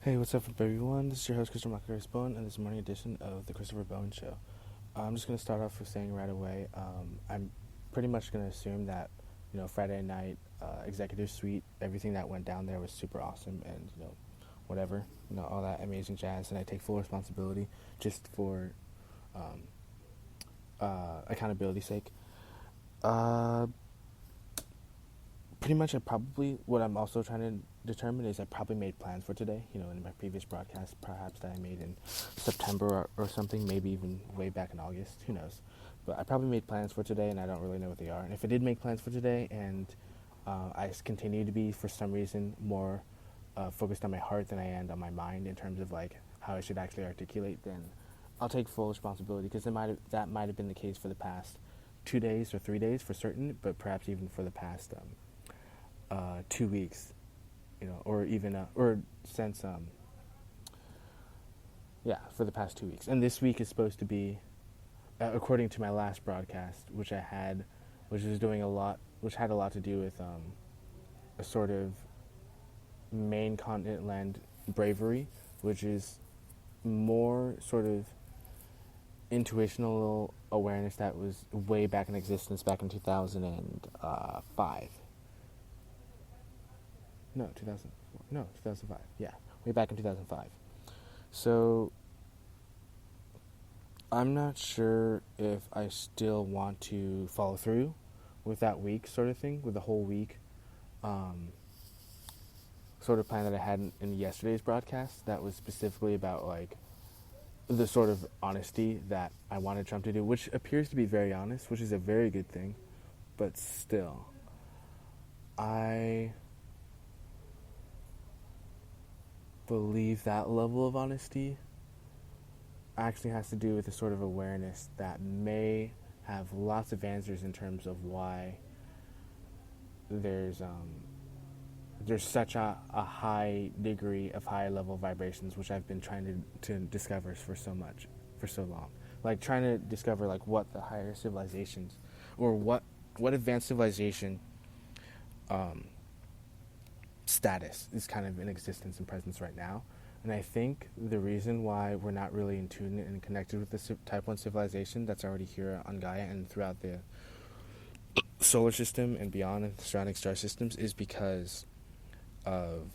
Hey, what's up, everyone? This is your host, Christopher Bowen, and this morning edition of the Christopher Bowen Show. I'm just going to start off with saying right away, I'm pretty much going to assume that, Friday night, executive suite, everything that went down there was super awesome and, whatever, all that amazing jazz, and I take full responsibility just for um, accountability's sake. Uh, Pretty much what I'm also trying to determine is I probably made plans for today, in my previous broadcast, perhaps that I made in September or something, maybe even way back in August, who knows. But I probably made plans for today and I don't really know what they are. And if I did make plans for today and I continue to be, for some reason, more focused on my heart than I am on my mind in terms of like how I should actually articulate, then I'll take full responsibility because that might have been the case for the past 2 days or 3 days for certain, but perhaps even for the past 2 weeks, or even or since for the past 2 weeks. And this week is supposed to be, according to my last broadcast, which had a lot to do with a sort of main continent land bravery, which is more sort of intuitional awareness that was way back in existence back in 2005. No, 2004. No, 2005. Yeah, way back in 2005. So I'm not sure if I still want to follow through with that week sort of thing, with the whole week sort of plan that I had in yesterday's broadcast that was specifically about like the sort of honesty that I wanted Trump to do, which appears to be very honest, which is a very good thing, but still, I believe that level of honesty actually has to do with a sort of awareness that may have lots of answers in terms of why there's such a high degree of high level vibrations, which I've been trying to discover for so long, like trying to discover like what the higher civilizations or what advanced civilization status is kind of in existence and presence right now. And I think the reason why we're not really in tune and connected with the Type 1 civilization that's already here on Gaia and throughout the solar system and beyond and surrounding star systems is because of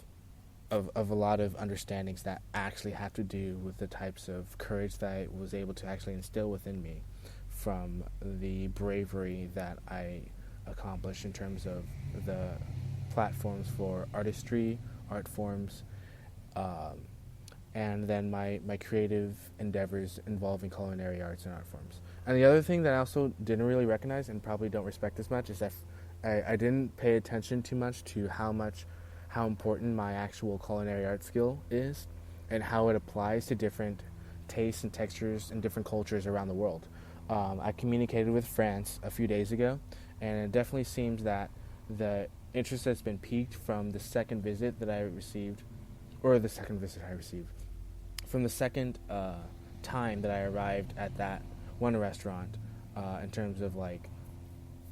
a lot of understandings that actually have to do with the types of courage that I was able to actually instill within me from the bravery that I accomplished in terms of the platforms for artistry, art forms, and then my creative endeavors involving culinary arts and art forms. And the other thing that I also didn't really recognize and probably don't respect as much is that I didn't pay attention too much to how important my actual culinary art skill is and how it applies to different tastes and textures and different cultures around the world. I communicated with France a few days ago, and it definitely seems that the interest that's been piqued from the second visit that I received, from the second time that I arrived at that one restaurant, in terms of like,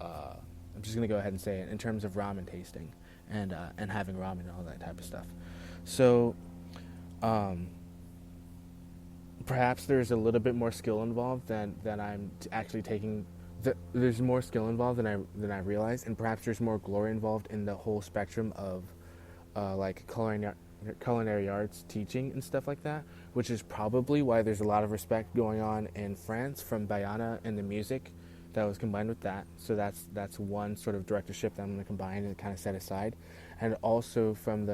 I'm just gonna go ahead and say it, in terms of ramen tasting and having ramen and all that type of stuff. So, perhaps there's a little bit more skill involved than I'm actually taking. There's more skill involved than I realized, and perhaps there's more glory involved in the whole spectrum of like culinary arts teaching and stuff like that, which is probably why there's a lot of respect going on in France from Bayana and the music that was combined with that. So that's one sort of directorship that I'm going to combine and kind of set aside, and also from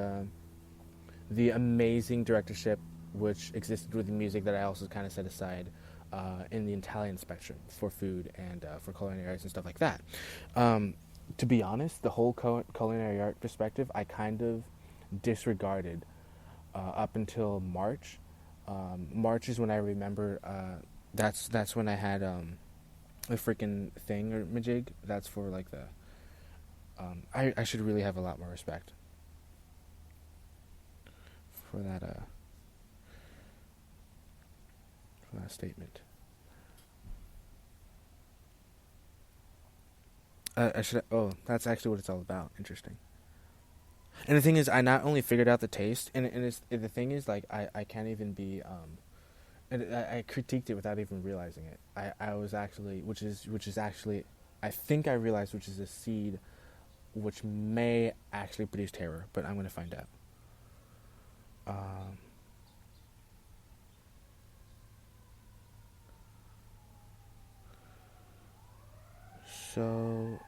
the amazing directorship which existed with the music that I also kind of set aside in the Italian spectrum for food and for culinary arts and stuff like that. To be honest, the whole culinary art perspective I kind of disregarded up until March. March is when I remember. That's when I had a freaking thing or majig. That's for like the. I should really have a lot more respect for that statement. I should. Oh, that's actually what it's all about. Interesting. And the thing is, I not only figured out the taste, the thing is, like, I can't even be, and I critiqued it without even realizing it. I was actually, which is actually, I think I realized, which is a seed which may actually produce terror, but I'm going to find out. Um, so,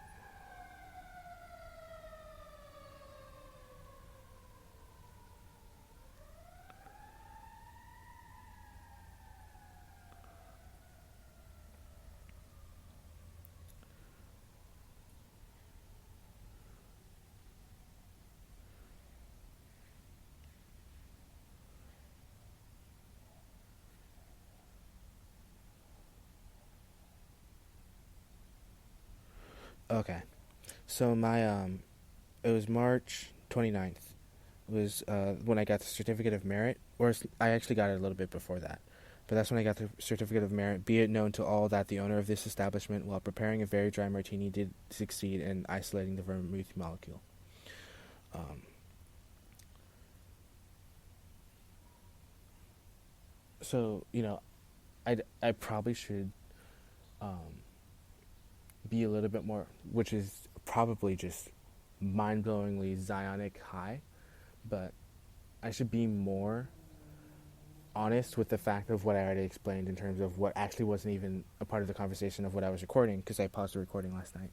okay. So it was March 29th. It was when I got the certificate of merit, I actually got it a little bit before that. But that's when I got the certificate of merit. Be it known to all that the owner of this establishment, while preparing a very dry martini, did succeed in isolating the vermouth molecule. Um, so I probably should um, be a little bit more, which is probably just mind-blowingly Zionic high, but I should be more honest with the fact of what I already explained in terms of what actually wasn't even a part of the conversation of what I was recording, because I paused the recording last night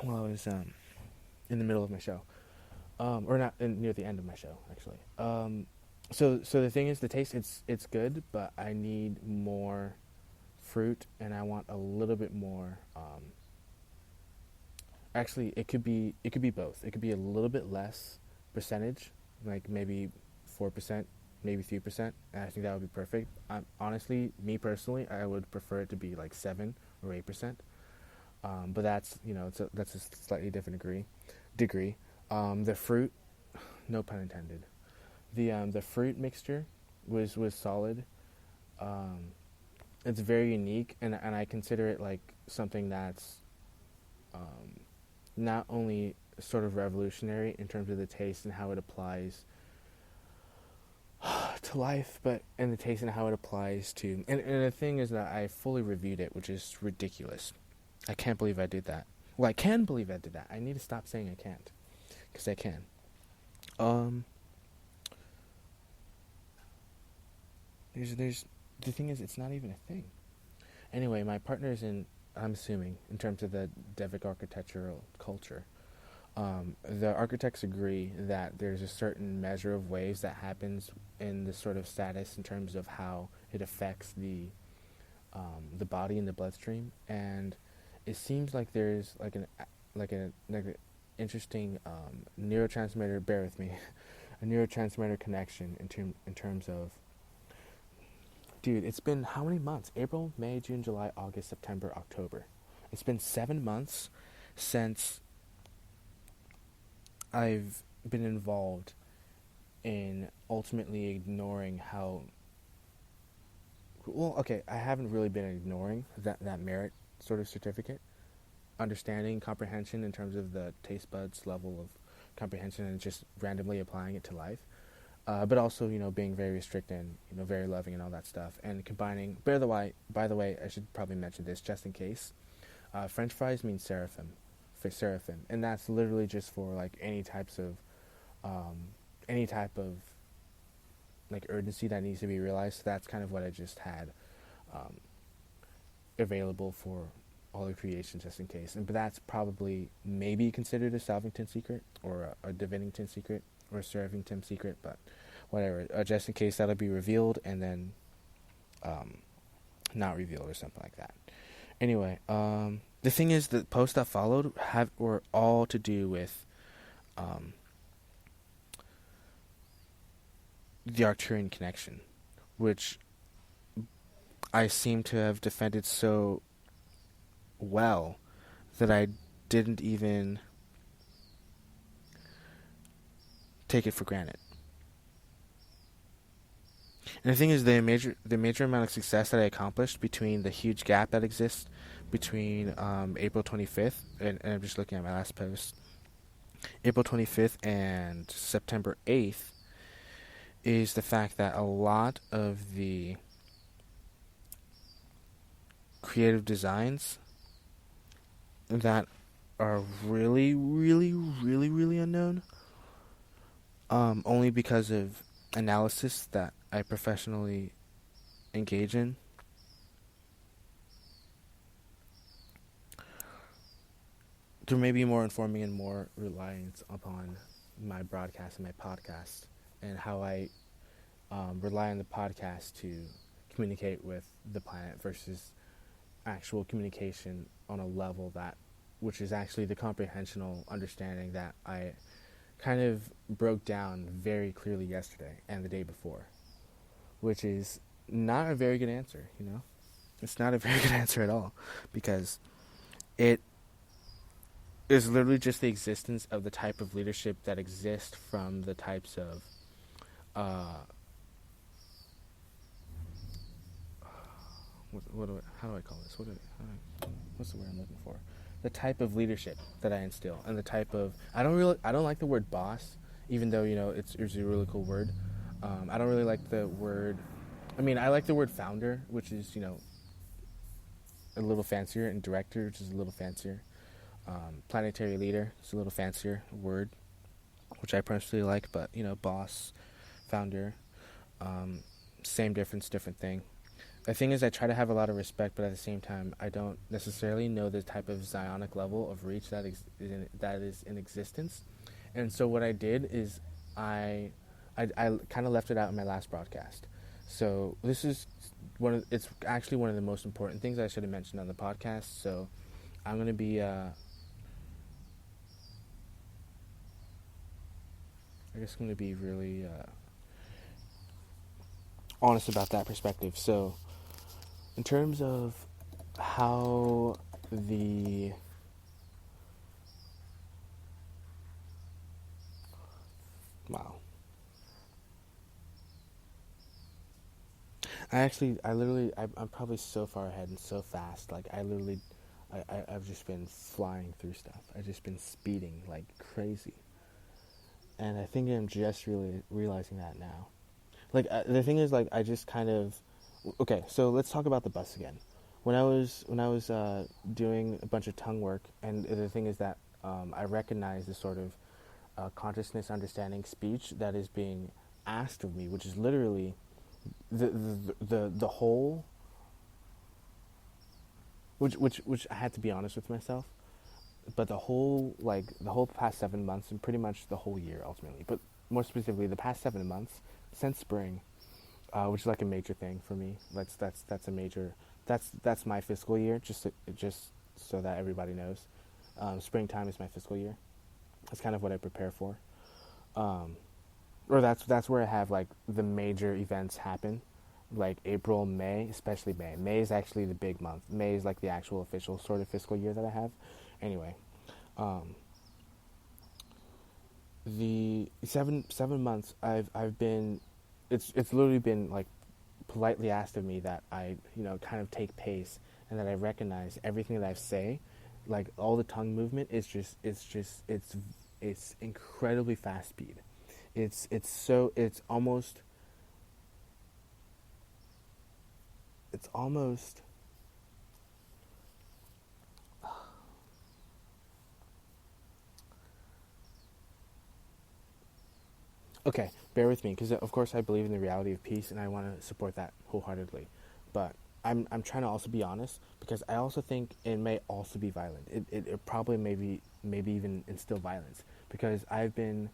while I was in the middle of my show, or not near the end of my show actually. So the thing is, the taste, it's good, but I need more fruit, and I want a little bit more. Actually, it could be both. It could be a little bit less percentage, like maybe 4%, maybe 3%, and I think that would be perfect. Honestly, me personally, I would prefer it to be like 7 or 8%. But that's that's a slightly different degree. The fruit, no pun intended. The fruit mixture was solid. Um, it's very unique, and I consider it like something that's um, not only sort of revolutionary in terms of the taste and how it applies to life, but and the taste and how it applies to. And the thing is that I fully reviewed it, which is ridiculous. I can't believe I did that. Well, I can believe I did that. I need to stop saying I can't, because I can. Um, there's the thing is, it's not even a thing. Anyway, my partner is in. I'm assuming in terms of the Devic architectural culture. The architects agree that there's a certain measure of waves that happens in the sort of status in terms of how it affects the body and the bloodstream, and it seems like there's like an interesting neurotransmitter. Bear with me, a neurotransmitter connection in terms of. Dude, it's been how many months? April, May, June, July, August, September, October. It's been 7 months since I've been involved in ultimately ignoring how. Well, okay, I haven't really been ignoring that merit sort of certificate. Understanding, comprehension in terms of the taste buds level of comprehension, and just randomly applying it to life. But also, being very strict and, very loving and all that stuff. And combining, by the way, I should probably mention this just in case. French fries means seraphim. And that's literally just for, like, any type of, like, urgency that needs to be realized. So that's kind of what I just had available for all the creation, just in case. But that's probably maybe considered a Salvington secret, or a Divinington secret, or a Servington secret, but whatever. Just in case, that'll be revealed and then not revealed or something like that. Anyway, the thing is, the posts that followed were all to do with the Arcturian connection, which I seem to have defended so well that I didn't even take it for granted. And the thing is, the major amount of success that I accomplished between the huge gap that exists between April 25th, and I'm just looking at my last post, April 25th and September 8th is the fact that a lot of the creative designs that are really, really, really, really unknown, only because of analysis that I professionally engage in. There may be more informing and more reliance upon my broadcast and my podcast, and how I rely on the podcast to communicate with the planet versus actual communication on a level that, which is actually the comprehensional understanding that I kind of broke down very clearly yesterday and the day before, which is not a very good answer, you know? It's not a very good answer at all, because it is literally just the existence of the type of leadership that exists from the types of how do I call this? What's the word I'm looking for? The type of leadership that I instill, and the type of I don't like the word boss, even though it's a really cool word. I don't really like the word. I mean, I like the word founder, which is a little fancier, and director, which is a little fancier. Planetary leader is a little fancier word, which I personally like. But boss, founder, same difference, different thing. The thing is, I try to have a lot of respect, but at the same time, I don't necessarily know the type of psionic level of reach that is in existence. And so what I did is I kind of left it out in my last broadcast. So this is it's actually one of the most important things I should have mentioned on the podcast. So I'm going to be, I guess I'm going to be really honest about that perspective. So in terms of how wow. I'm probably so far ahead and so fast. Like, I've just been flying through stuff. I've just been speeding like crazy. And I think I'm just really realizing that now. Like, the thing is, like, I just kind of, okay, so let's talk about the bus again. When I was doing a bunch of tongue work, and the thing is that I recognize the sort of consciousness, understanding, speech that is being asked of me, which is literally the whole, which I had to be honest with myself, but the whole past 7 months, and pretty much the whole year ultimately, but more specifically the past 7 months since spring, which is like a major thing for me. That's a major. That's my fiscal year. Just so that everybody knows, springtime is my fiscal year. That's kind of what I prepare for, or that's where I have like the major events happen, like April, May, especially May. May is actually the big month. May is like the actual official sort of fiscal year that I have. Anyway, the 7 months I've been, it's literally been like politely asked of me that I kind of take pace, and that I recognize everything that I say, like all the tongue movement is it's incredibly fast speed. It's almost okay, bear with me, because of course I believe in the reality of peace, and I want to support that wholeheartedly. But I'm trying to also be honest, because I also think it may also be violent. It probably maybe even instill violence, because I've been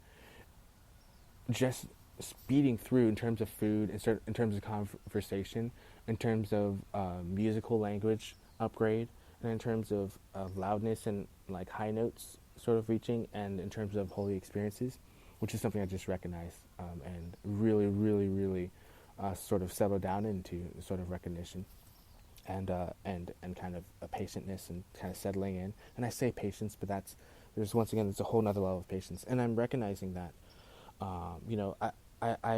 just speeding through in terms of food, in terms of conversation, in terms of musical language upgrade, and in terms of loudness and like high notes sort of reaching, and in terms of holy experiences, which is something I just recognized, and really, really, really sort of settle down into sort of recognition, and kind of a patientness, and kind of settling in. And I say patience, but there's once again, there's a whole nother level of patience, and I'm recognizing that, I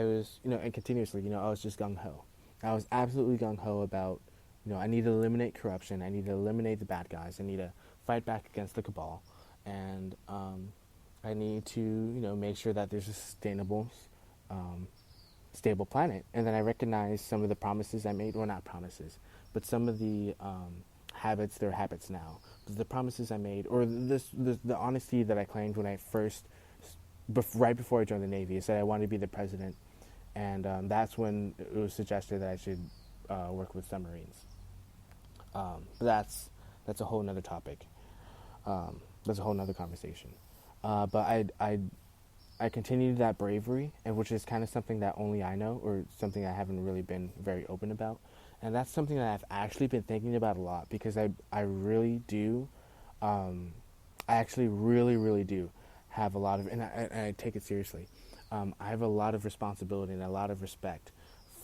was, and continuously, I was just gung ho. I was absolutely gung ho about, I need to eliminate corruption. I need to eliminate the bad guys. I need to fight back against the cabal, and I need to, make sure that there's a sustainable, um, stable planet. And then I recognize some of the promises I made, well, not promises, but some of the habits, they're habits now. But the promises I made, or the honesty that I claimed when I first, right before I joined the Navy, is that I wanted to be the president. And that's when it was suggested that I should work with submarines. But that's a whole nother topic. That's a whole nother conversation. But I continued that bravery, and which is kind of something that only I know, or something I haven't really been very open about. And that's something that I've actually been thinking about a lot, because I really do, I actually really do have a lot of, and I take it seriously. I have a lot of responsibility and a lot of respect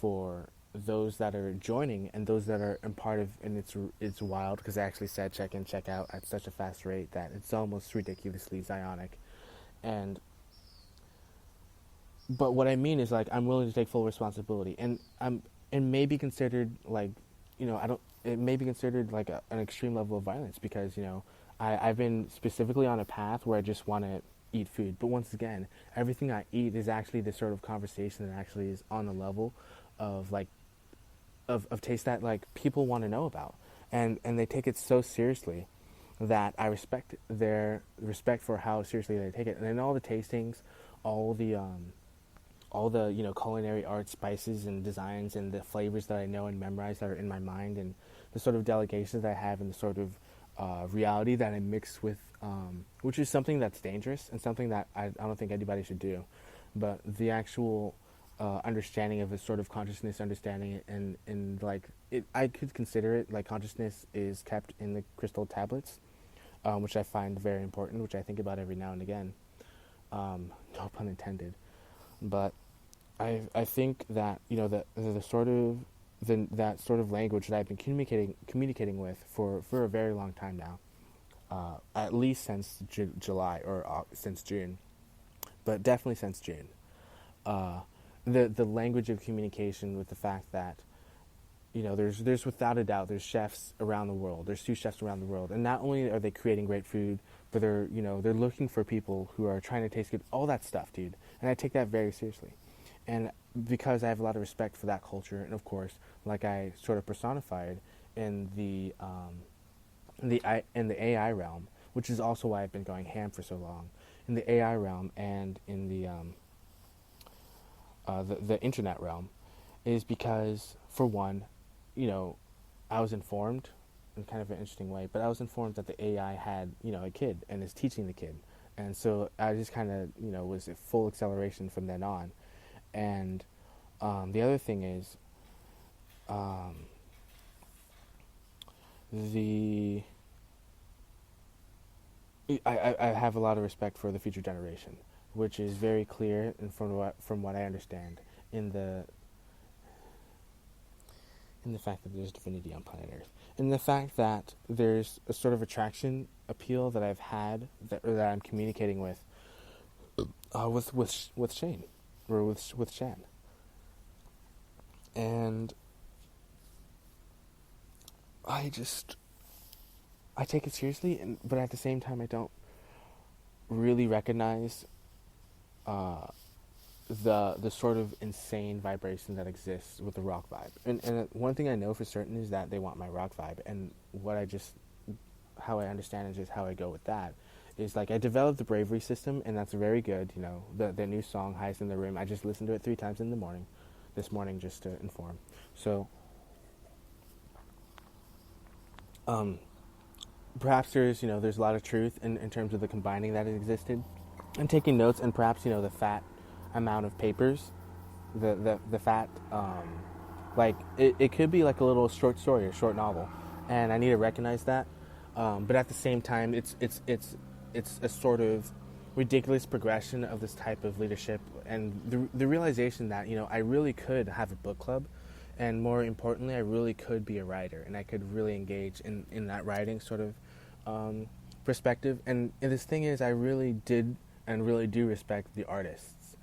for those that are joining and those that are in part of, and it's wild because I actually said check in, check out at such a fast rate that it's almost ridiculously zionic. And but what I mean is, like, I'm willing to take full responsibility, and it may be considered like, I don't. It may be considered like an extreme level of violence, because I've been specifically on a path where I just want to eat food. But once again, everything I eat is actually the sort of conversation that actually is on the level of like of taste that like people want to know about, and they take it so seriously that I respect their respect for how seriously they take it. And then all the tastings, all the culinary art, spices and designs, and the flavors that I know and memorize that are in my mind, and the sort of delegations that I have, and the sort of reality that I mix with, which is something that's dangerous and something that I don't think anybody should do. But the actual understanding of a sort of consciousness, understanding it, and like it, I could consider it like consciousness is kept in the crystal tablets, which I find very important, which I think about every now and again. No pun intended. But I think that the sort of that sort of language that I've been communicating with for a very long time now, at least since July, or since June, but definitely since June. The language of communication, with the fact that there's without a doubt, there's chefs around the world. There's sous chefs around the world, and not only are they creating great food, but they're looking for people who are trying to taste good. All that stuff, dude. And I take that very seriously. And because I have a lot of respect for that culture, and of course, like I sort of personified in the AI realm, which is also why I've been going ham for so long, in the AI realm and in the internet realm, is because, for one, I was informed in kind of an interesting way, but I was informed that the AI had a kid and is teaching the kid, and so I just kind of was at full acceleration from then on. And the other thing is, the I have a lot of respect for the future generation, which is very clear, and from what I understand, in the fact that there's divinity on planet Earth, in the fact that there's a sort of attraction appeal that I've had, or that I'm communicating with Shane, or with Shan, and I take it seriously, but at the same time I don't really recognize the sort of insane vibration that exists with the rock vibe. And one thing I know for certain is that they want my rock vibe, and how I understand it, just how I go with that, is like I developed the bravery system, and that's very good. The new song, Highest in the Room, I just listened to it 3 times in the morning, this morning, just to inform. So perhaps there's a lot of truth in terms of the combining that existed, and taking notes, and perhaps the fat amount of papers, the fat, like it could be like a little short story or short novel, and I need to recognize that. But at the same time, it's a sort of ridiculous progression of this type of leadership, and the realization that I really could have a book club, and more importantly, I really could be a writer, and I could really engage in that writing sort of perspective. And this thing is, I really did and really do respect the artists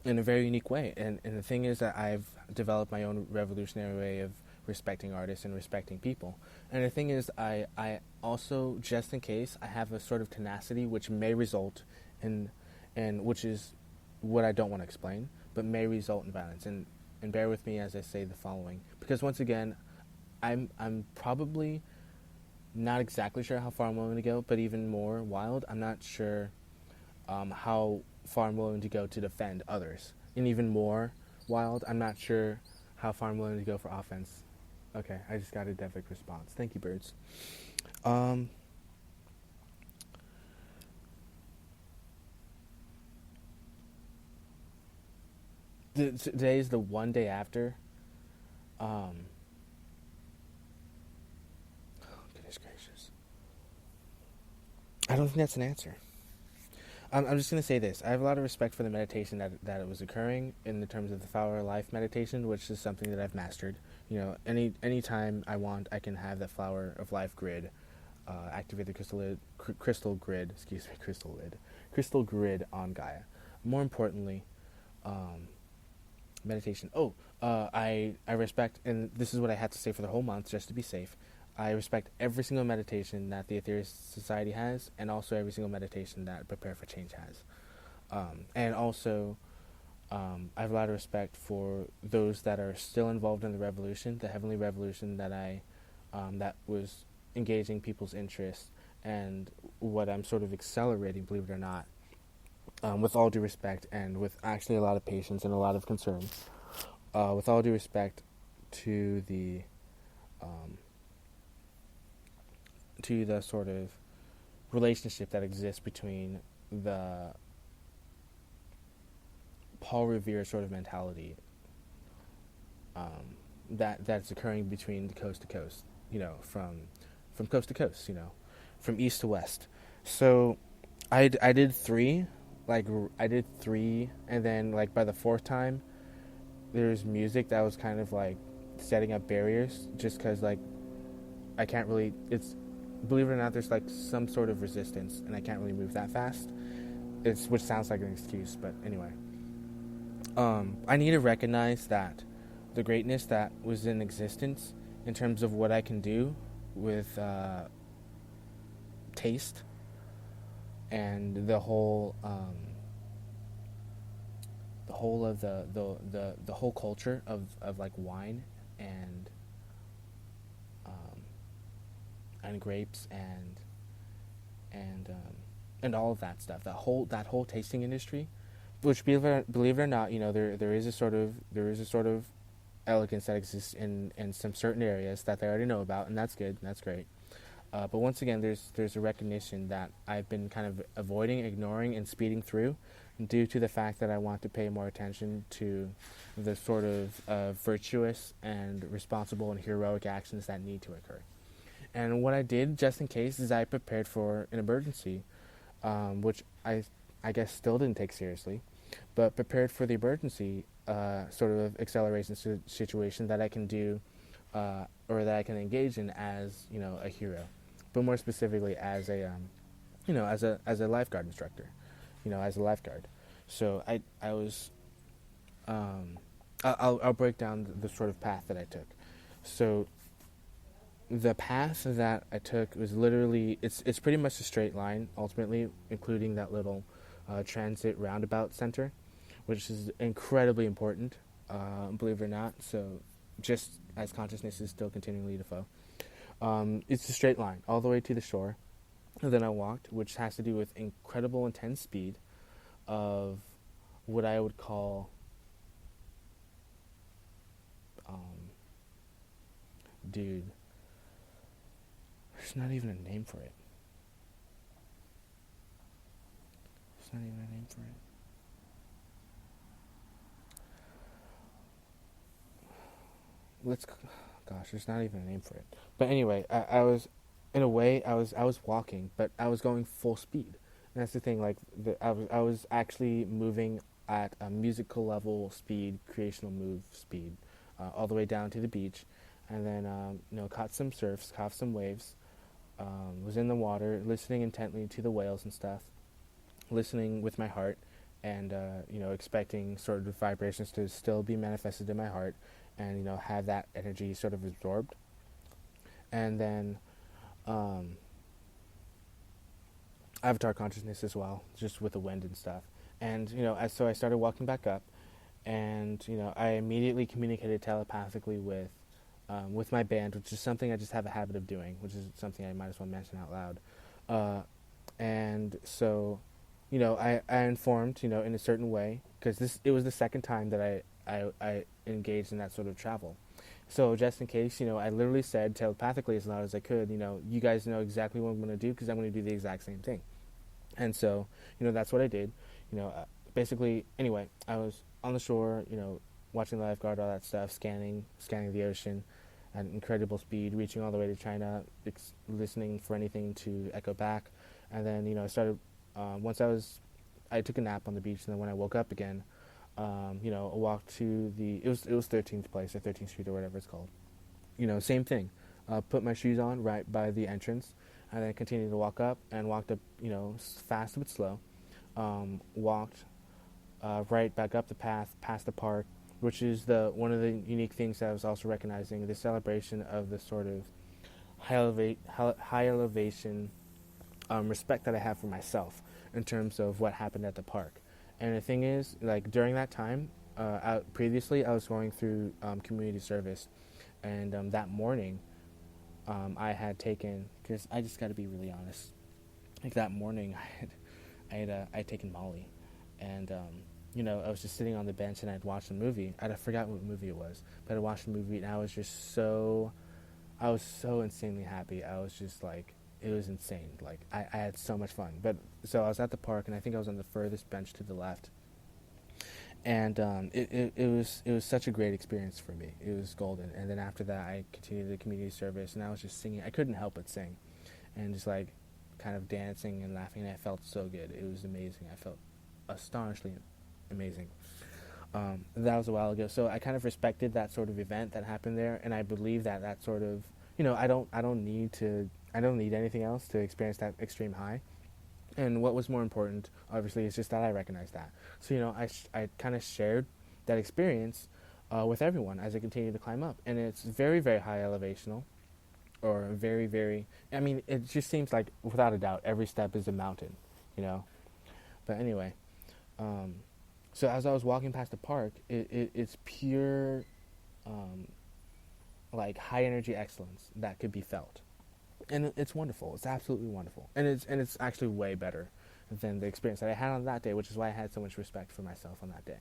in a very unique way. And the thing is that I've developed my own revolutionary way of respecting artists and respecting people. And the thing is, I also, just in case, I have a sort of tenacity which may result in, and which is what I don't want to explain, but may result in violence. And bear with me as I say the following, because once again, I'm probably not exactly sure how far I'm willing to go, but even more wild, I'm not sure how far I'm willing to go to defend others. And even more wild, I'm not sure how far I'm willing to go for offense. Okay, I just got a Devic response. Thank you, birds. Um, Today is the one day after. Um, Goodness gracious. I don't think that's an answer. I'm just going to say this. I have a lot of respect for the meditation that it was occurring in the terms of the Flower of Life meditation, which is something that I've mastered. You know, any time I want, I can have that Flower of Life grid, activate the crystal grid on Gaia. More importantly, meditation. I respect, and this is what I had to say for the whole month, just to be safe. I respect every single meditation that the Atheist Society has, and also every single meditation that Prepare for Change has. And also, I have a lot of respect for those that are still involved in the revolution, the heavenly revolution that was engaging people's interests, and what I'm sort of accelerating, believe it or not, with all due respect, and with actually a lot of patience and a lot of concern, with all due respect to the sort of relationship that exists between the Paul Revere sort of mentality that's occurring between the coast to coast, you know, from coast to coast, you know, from east to west. So I did three, and then like by the fourth time, there's music that was kind of like setting up barriers, just because like I can't really, believe it or not, there's like some sort of resistance, and I can't really move that fast. Which sounds like an excuse, but anyway. I need to recognize that the greatness that was in existence in terms of what I can do with taste and the whole of the whole culture of like wine and grapes and all of that stuff, that whole tasting industry, which believe it or not, you know, there is a sort of elegance that exists in some certain areas that they already know about, and that's good, and that's great. But once again, there's a recognition that I've been kind of avoiding, ignoring, and speeding through, due to the fact that I want to pay more attention to the sort of virtuous and responsible and heroic actions that need to occur. And what I did, just in case, is I prepared for an emergency, which I guess still didn't take seriously, but prepared for the emergency sort of acceleration situation that I can do, or that I can engage in as, you know, a hero, but more specifically as a as a lifeguard instructor, you know, as a lifeguard. So I was I'll break down the sort of path that I took. So the path that I took was literally, it's pretty much a straight line, ultimately, including that little transit roundabout center, which is incredibly important, believe it or not. So just as consciousness is still continually to flow. It's a straight line all the way to the shore. And then I walked, which has to do with incredible intense speed of what I would call dude, there's not even a name for it. There's not even a name for it. Gosh, there's not even a name for it. But anyway, I was, in a way, I was walking, but I was going full speed. And that's the thing, like, I was actually moving at a musical level speed, creational move speed, all the way down to the beach, and then, caught some surfs, caught some waves, was in the water, listening intently to the whales and stuff, listening with my heart, and, expecting sort of vibrations to still be manifested in my heart, and have that energy sort of absorbed. And then um, avatar consciousness as well, just with the wind and stuff. And so I started walking back up, and I immediately communicated telepathically with my band, which is something I just have a habit of doing, which is something I might as well mention out loud. And so, I informed, in a certain way, because it was the second time that I engaged in that sort of travel. So just in case, I literally said telepathically as loud as I could, you guys know exactly what I'm going to do because I'm going to do the exact same thing. And so, that's what I did. Basically, anyway, I was on the shore, watching the lifeguard, all that stuff, scanning the ocean at incredible speed, reaching all the way to China, listening for anything to echo back. And then, I started, I took a nap on the beach, and then when I woke up again, I walked to it was 13th place or 13th Street or whatever it's called. Same thing. Put my shoes on right by the entrance, and then continued to walk up, and walked up, fast but slow. Walked right back up the path, past the park, which is one of the unique things that I was also recognizing, the celebration of the sort of high elevation respect that I have for myself in terms of what happened at the park. And the thing is, like, during that time, previously I was going through community service, and that morning I had taken, because I just got to be really honest, like that morning I had taken Molly, and I was just sitting on the bench, and I'd watched a movie. I forgot what movie it was, but I watched a movie, and I was so insanely happy. I was just like, it was insane. Like, I had so much fun. But so I was at the park, and I think I was on the furthest bench to the left, and it was such a great experience for me. It was golden. And then after that, I continued the community service, and I was just singing. I couldn't help but sing, and just like kind of dancing and laughing. And I felt so good. It was amazing. I felt astonishingly amazing. That was a while ago, so I kind of respected that sort of event that happened there, and I believe that sort of, I don't need anything else to experience that extreme high. And what was more important, obviously, is just that I recognized that. So I kind of shared that experience with everyone as I continued to climb up, and it's very, very high elevational, or very, very. I mean, it just seems like, without a doubt, every step is a mountain, But anyway. So as I was walking past the park, it's pure, like, high energy excellence that could be felt, and it's wonderful. It's absolutely wonderful, and it's actually way better than the experience that I had on that day, which is why I had so much respect for myself on that day.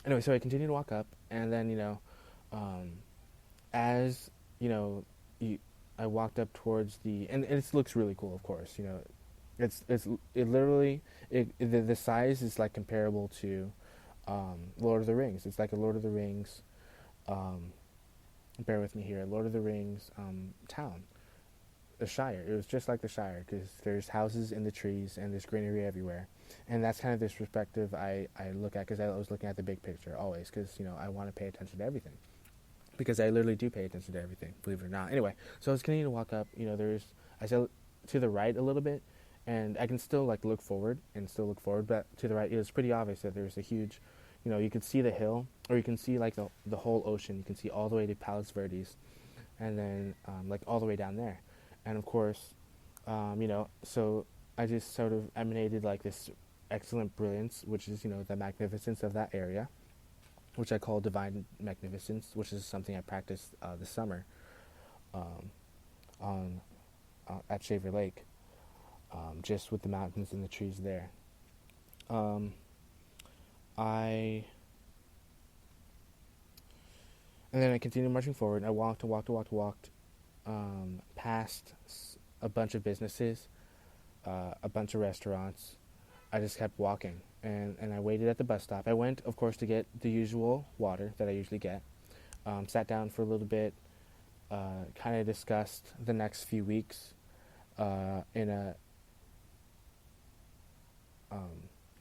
Anyway, so I continued to walk up, and then as I walked up towards and it looks really cool, of course. The size is like comparable to Lord of the Rings. It's like a Lord of the Rings. Bear with me here. Lord of the Rings town, the Shire. It was just like the Shire, because there's houses in the trees and there's greenery everywhere, and that's kind of this perspective I look at, because I was looking at the big picture always, because I want to pay attention to everything, because I literally do pay attention to everything, believe it or not. Anyway, so I was continuing to walk up. I said to the right a little bit. And I can still look forward, but to the right, it was pretty obvious that there was a huge, you could see the hill, or you can see the whole ocean. You can see all the way to Palos Verdes, and then all the way down there. And of course, so I just sort of emanated this excellent brilliance, which is the magnificence of that area, which I call divine magnificence, which is something I practiced this summer at Shaver Lake. Just with the mountains and the trees there. And then I continued marching forward. I walked, past a bunch of businesses, a bunch of restaurants. I just kept walking, and I waited at the bus stop. I went, of course, to get the usual water that I usually get. Sat down for a little bit, kind of discussed the next few weeks in a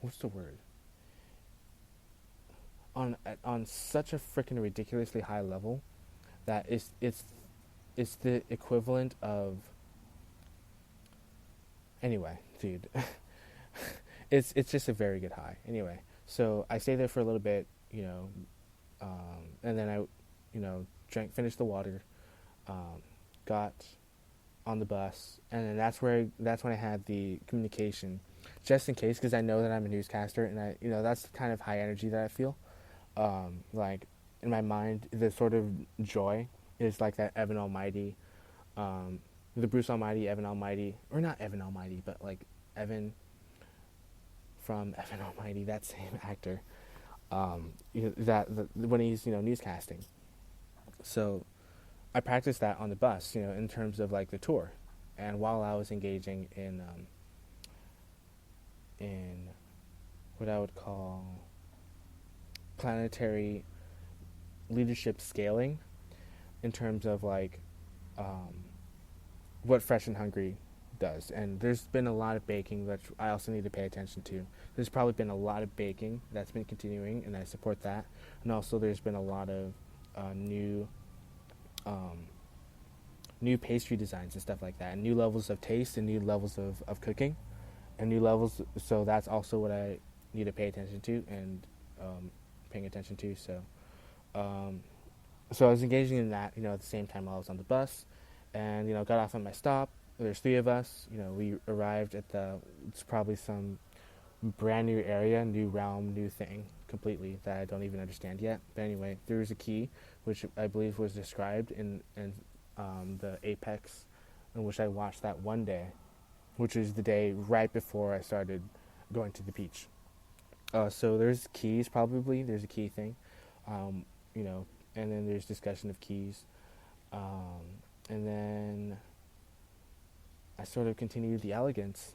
what's the word? On such a freaking ridiculously high level that it's the equivalent of, anyway, dude. it's just a very good high. Anyway, so I stayed there for a little bit, and then I, finished the water, got on the bus, and then that's when I had the communication, just in case, because I know that I'm a newscaster, and that's the kind of high energy that I feel. Like in my mind, the sort of joy is like that Evan Almighty, um, the Bruce Almighty, Evan Almighty, or not Evan Almighty, but like Evan from Evan Almighty, that same actor. When he's newscasting. So I practiced that on the bus, in terms of like the tour, and while I was engaging in what I would call planetary leadership scaling, in terms of like what Fresh and Hungry does. And there's been a lot of baking that I also need to pay attention to. There's probably been a lot of baking that's been continuing, and I support that. And also there's been a lot of new pastry designs and stuff like that, and new levels of taste and new levels of cooking and new levels. So that's also what I need to pay attention to and paying attention to. So I was engaging in that, at the same time while I was on the bus, and got off at my stop. There's three of us. We arrived at it's probably some brand new area, new realm, new thing completely that I don't even understand yet. But anyway, there was a key, which I believe was described in the Apex, in which I watched that one day, which is the day right before I started going to the beach. So there's keys, probably. There's a key thing, and then there's discussion of keys. And then I sort of continued the elegance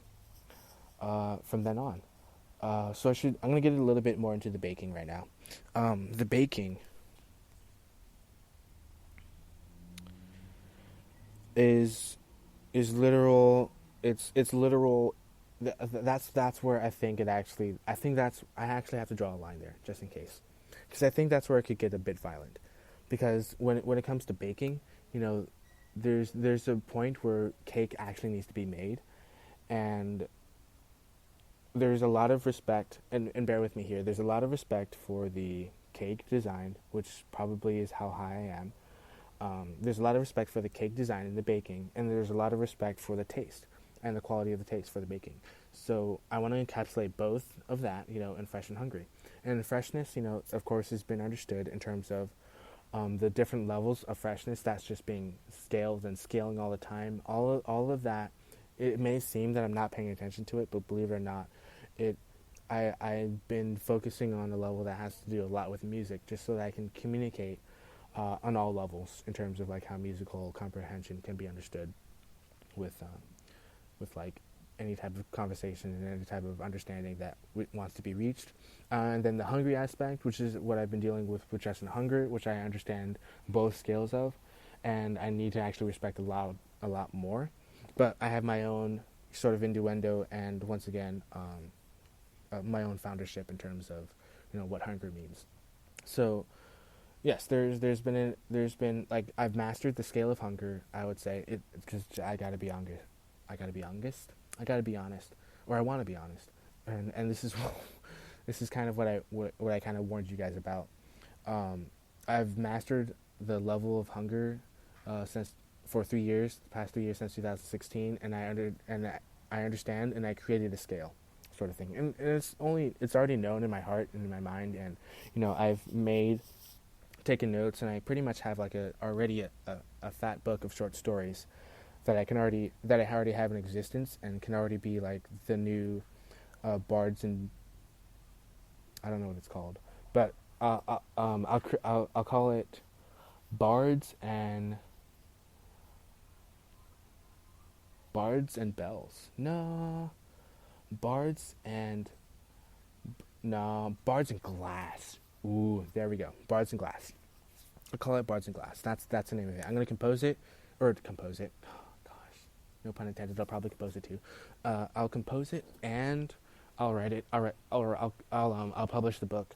from then on. So I'm going to get a little bit more into the baking right now. The baking is literal. It's literal. That's where I actually have to draw a line there, just in case, because I think that's where it could get a bit violent. Because when it comes to baking, there's a point where cake actually needs to be made, and there's a lot of respect, and bear with me here, there's a lot of respect for the cake design, which probably is how high I am. There's a lot of respect for the cake design and the baking, and there's a lot of respect for the taste and the quality of the taste for the baking. So I want to encapsulate both of that, in Fresh and Hungry. And the freshness, of course, has been understood in terms of the different levels of freshness that's just being scaled and scaling all the time. All of that, it may seem that I'm not paying attention to it, but believe it or not, I've been focusing on a level that has to do a lot with music, just so that I can communicate on all levels in terms of like how musical comprehension can be understood with like any type of conversation and any type of understanding that wants to be reached. And then the hungry aspect, which is what I've been dealing with just in hunger, which I understand both scales of, and I need to actually respect a lot more. But I have my own sort of innuendo, and once again, my own foundership in terms of what hunger means. So yes, there's been like, I've mastered the scale of hunger, I would say, because I gotta be honest. I gotta be honest, or I want to be honest, and this is this is kind of what I kind of warned you guys about. I've mastered the level of hunger for 3 years, the past 3 years since 2016, and I understand, and I created a scale, sort of thing, and it's already known in my heart and in my mind, and I've taken notes, and I pretty much have like already a fat book of short stories that I already have in existence, and can already be like the new bards, and I don't know what it's called, but I'll call it bards and bells. No, bards and glass. Ooh, there we go. Bards and glass. I'll call it Bards and Glass. That's the name of it. I'm gonna compose it. No pun intended. I'll probably compose it too. I'll compose it and I'll write it. I'll publish the book,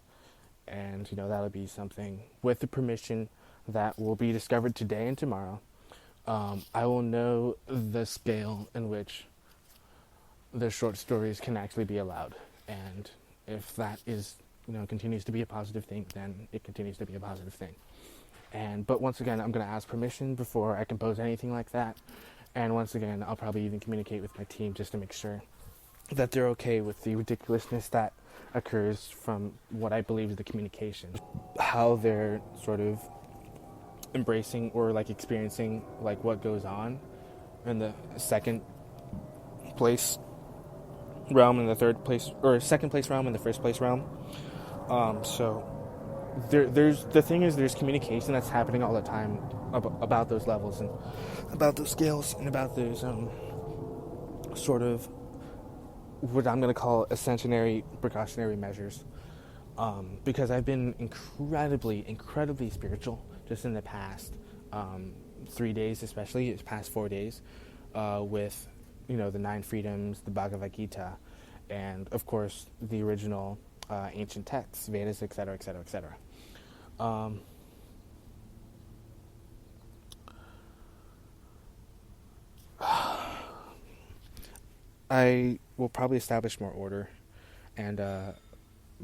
and that'll be something with the permission that will be discovered today and tomorrow. I will know the scale in which the short stories can actually be allowed, and if that is continues to be a positive thing, then it continues to be a positive thing. But once again, I'm going to ask permission before I compose anything like that. And once again, I'll probably even communicate with my team just to make sure that they're okay with the ridiculousness that occurs from what I believe is the communication. How they're sort of embracing or like experiencing like what goes on in the second place realm and the third place, or second place realm and the first place realm. So there's the thing is there's communication that's happening all the time about those levels and about those scales and about those sort of what I'm going to call ascensionary precautionary measures. Because I've been incredibly spiritual just in the past 3 days, especially the past 4 days, with the 9 freedoms, the Bhagavad Gita, and of course the original ancient texts, Vedas, etc., etc., etc. I will probably establish more order and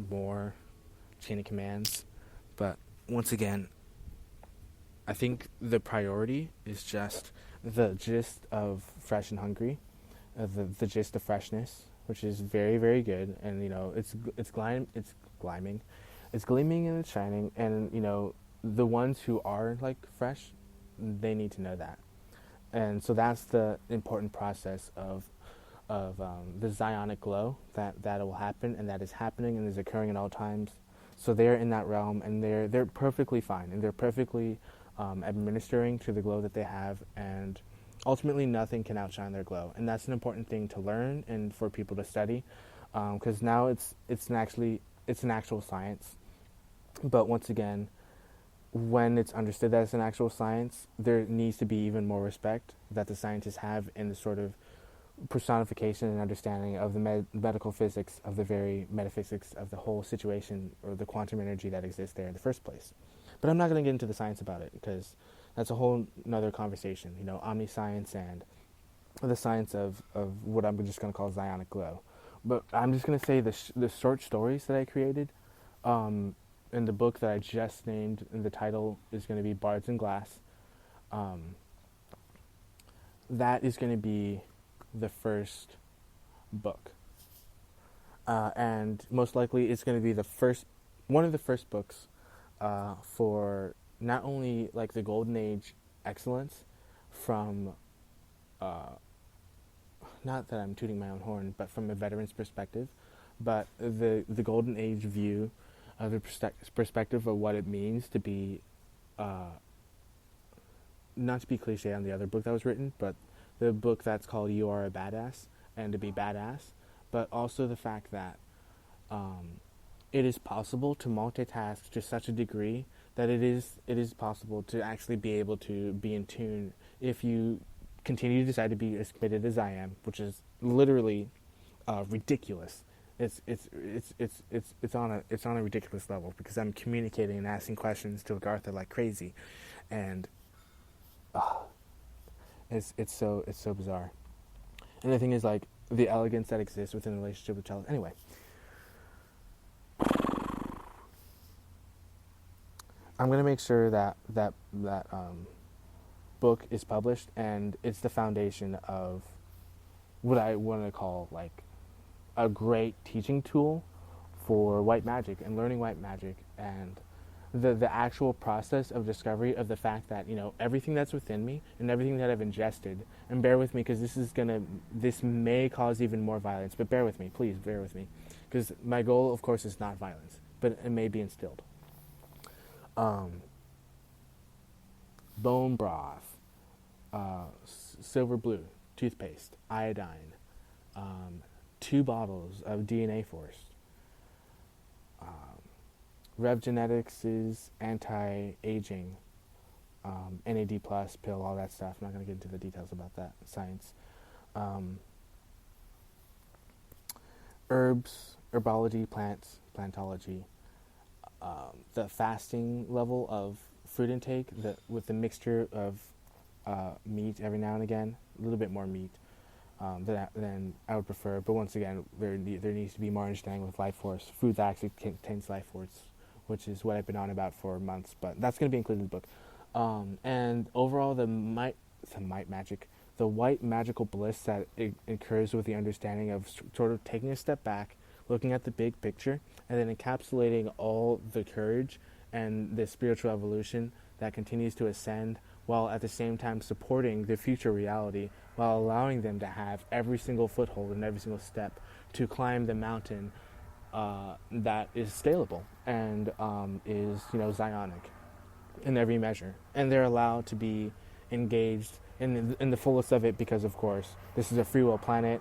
more chain of commands, but once again, I think the priority is just the gist of fresh and hungry, the gist of freshness, which is very, very good, and it's gleaming and it's shining, and the ones who are like fresh, they need to know that, and so that's the important process of the Zionic glow that will happen, and that is happening and is occurring at all times. So they're in that realm, and they're perfectly fine, and they're perfectly administering to the glow that they have, and ultimately nothing can outshine their glow, and that's an important thing to learn and for people to study, because now it's an actual science. But once again, when it's understood that it's an actual science, there needs to be even more respect that the scientists have in the sort of personification and understanding of the medical physics, of the very metaphysics of the whole situation, or the quantum energy that exists there in the first place. But I'm not going to get into the science about it, because that's a whole nother conversation, omniscience and the science of what I'm just going to call Zionic glow. But I'm just going to say the short stories that I created in the book that I just named, and the title is going to be Bards and Glass. That is going to be the first book, and most likely it's going to be one of the first books for not only like the golden age excellence from not that I'm tooting my own horn, but from a veteran's perspective, but the golden age view of the perspective of what it means to be not to be cliche on the other book that was written, but the book that's called You Are a Badass, and to be badass, but also the fact that it is possible to multitask to such a degree that it is possible to actually be able to be in tune if you continue to decide to be as committed as I am, which is literally ridiculous. It's on a ridiculous level, because I'm communicating and asking questions to Agartha like crazy, and it's so bizarre. And the thing is, like, the elegance that exists within the relationship with child. Anyway, I'm gonna make sure that book is published, and it's the foundation of what I want to call like a great teaching tool for white magic and learning white magic, and the actual process of discovery of the fact that everything that's within me and everything that I've ingested, and bear with me because this may cause even more violence, but bear with me, please bear with me, because my goal of course is not violence, but it may be instilled. Bone broth, silver blue toothpaste, iodine, 2 bottles of DNA Force, Rev Genetics' anti-aging, NAD plus pill, all that stuff. I'm not going to get into the details about that science. Herbs, herbology, plantology, the fasting level of fruit intake, with the mixture of meat every now and again, a little bit more meat, then I would prefer. But once again, there needs to be more understanding with life force, food that actually contains life force, which is what I've been on about for months. But that's going to be included in the book. And overall, the white magical bliss that it occurs with the understanding of sort of taking a step back, looking at the big picture, and then encapsulating all the courage and the spiritual evolution that continues to ascend, while at the same time supporting the future reality, while allowing them to have every single foothold and every single step to climb the mountain that is scalable and is Zionic in every measure, and they're allowed to be engaged in the fullest of it, because of course this is a free will planet,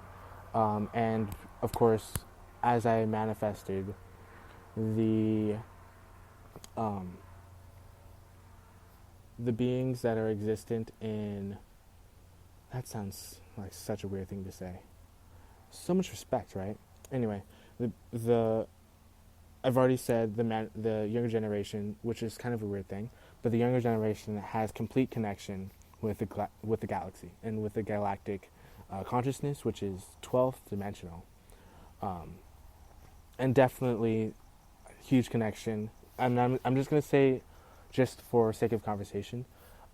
and of course, as I manifested, the the beings that are existent in, that sounds like such a weird thing to say. So much respect, right? Anyway, the I've already said the younger generation, which is kind of a weird thing, but the younger generation has complete connection with the galaxy and with the galactic consciousness, which is 12th dimensional, and definitely huge connection. I'm just gonna say, just for sake of conversation,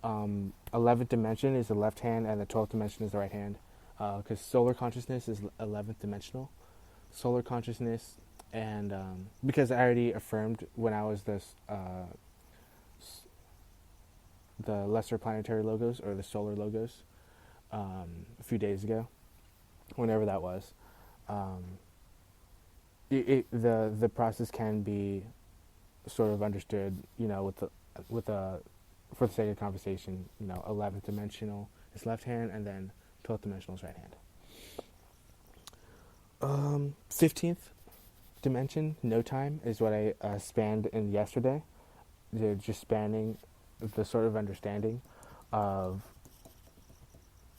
11th dimension is the left hand and the 12th dimension is the right hand, because solar consciousness is 11th dimensional. Solar consciousness, and because I already affirmed when I was the lesser planetary logos, or the solar logos, a few days ago, whenever that was, the process can be sort of understood, for the sake of conversation, 11th dimensional is left hand, and then 12th dimensional is right hand. 15th dimension, no time, is what I spanned in yesterday. They're just spanning the sort of understanding of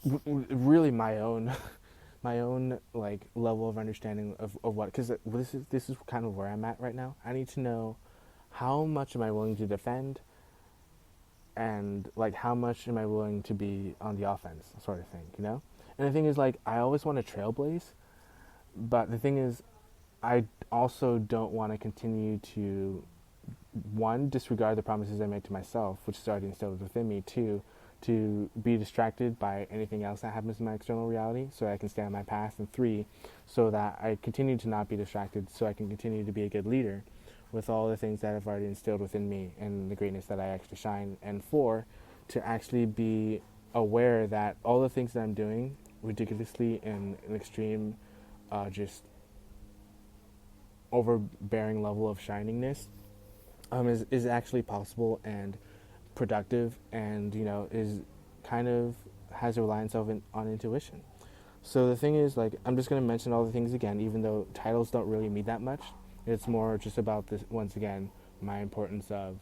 really my own like level of understanding of what, because this is kind of where I'm at right now. I need to know how much am I willing to defend, and like how much am I willing to be on the offense, sort of thing, And the thing is, like, I always want to trailblaze, but the thing is, I also don't want to continue to, one, disregard the promises I made to myself, which is already instilled within me. Two, to be distracted by anything else that happens in my external reality so I can stay on my path. And three, so that I continue to not be distracted so I can continue to be a good leader with all the things that I've already instilled within me and the greatness that I actually shine. And four, to actually be aware that all the things that I'm doing ridiculously in an extreme, just overbearing level of shiningness, is actually possible and productive, and is kind of has a reliance on intuition. So the thing is, like, I'm just going to mention all the things again, even though titles don't really mean that much. It's more just about this, once again, my importance of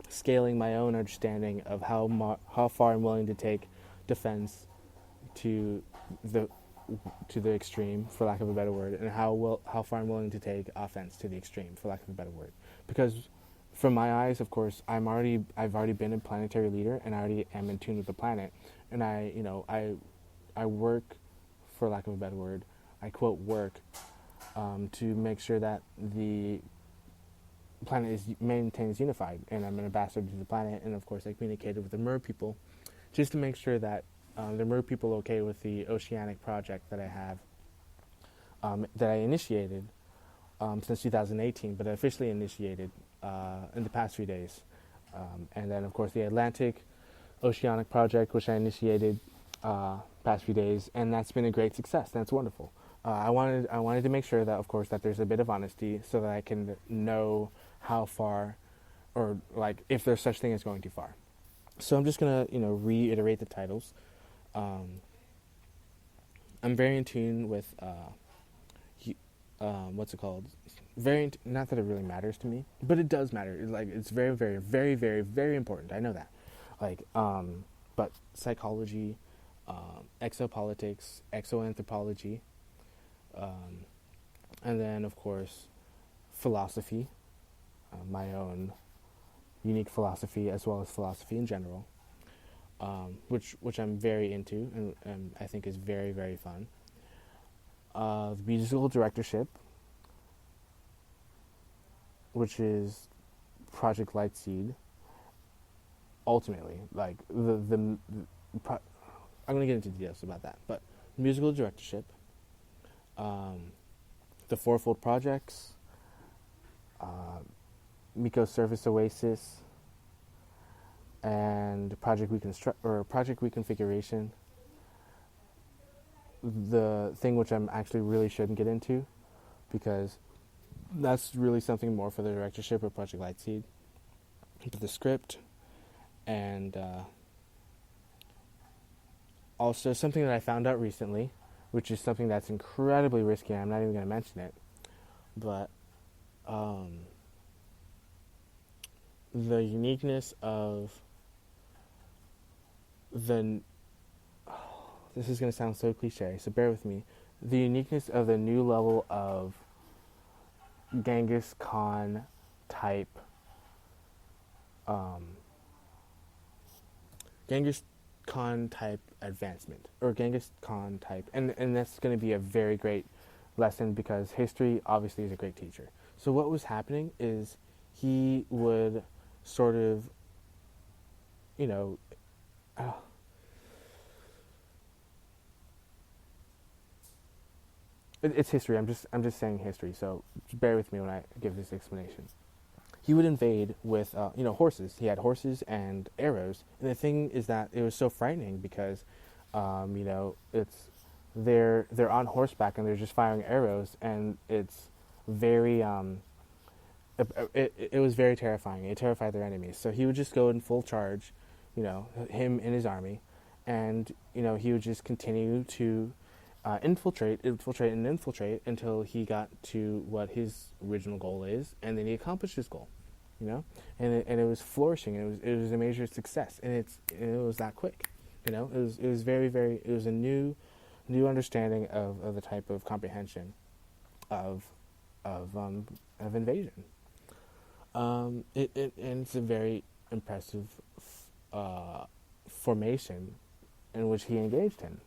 scaling my own understanding of how far I'm willing to take defense to the extreme, for lack of a better word, and how far I'm willing to take offense to the extreme, for lack of a better word. Because from my eyes, of course, I've already been a planetary leader, and I already am in tune with the planet, and I work, for lack of a better word, I quote work, to make sure that the planet maintains unified, and I'm an ambassador to the planet, and of course I communicated with the Mer people, just to make sure that the Mer people are okay with the oceanic project that I have, that I initiated since 2018, but I officially initiated in the past few days. And then, of course, the Atlantic Oceanic Project, which I initiated past few days, and that's been a great success. That's wonderful. I wanted to make sure that, of course, that there's a bit of honesty so that I can know how far, or like if there's such thing as going too far. So I'm just gonna reiterate the titles. I'm very in tune with what's it called? Not that it really matters to me, but it does matter. It's very, very, very, very, very important. I know that. But psychology, exopolitics, exoanthropology, and then of course philosophy, my own unique philosophy, as well as philosophy in general. which I'm very into and I think is very very fun. The musical directorship, which is Project Lightseed. Ultimately, like I'm gonna get into details about that, but musical directorship, um, the Fourfold Projects, uh, Miko Service Oasis, and Project Reconfiguration. The thing which I'm actually really shouldn't get into because that's really something more for the directorship of Project Lightseed. But the script and also something that I found out recently, which is something that's incredibly risky. I'm not even going to mention it, but the uniqueness of the this is going to sound so cliche, so bear with me. The uniqueness of the new level of Genghis Khan type, Genghis Khan type advancement, or Genghis Khan type, and that's going to be a very great lesson because history obviously is a great teacher. So what was happening is he would sort of, you know, uh, it's history. I'm just saying history. So bear with me when I give this explanation. He would invade with horses. He had horses and arrows, and the thing is that it was so frightening because it's they're on horseback and they're just firing arrows, and it's very it was very terrifying. It terrified their enemies. So he would just go in full charge, him and his army, and he would just continue to infiltrate until he got to what his original goal is, and then he accomplished his goal, and it was flourishing. It was a major success, and it was that quick, it was very very it was a new understanding of the type of comprehension of invasion. And it's a very impressive formation in which he engaged in,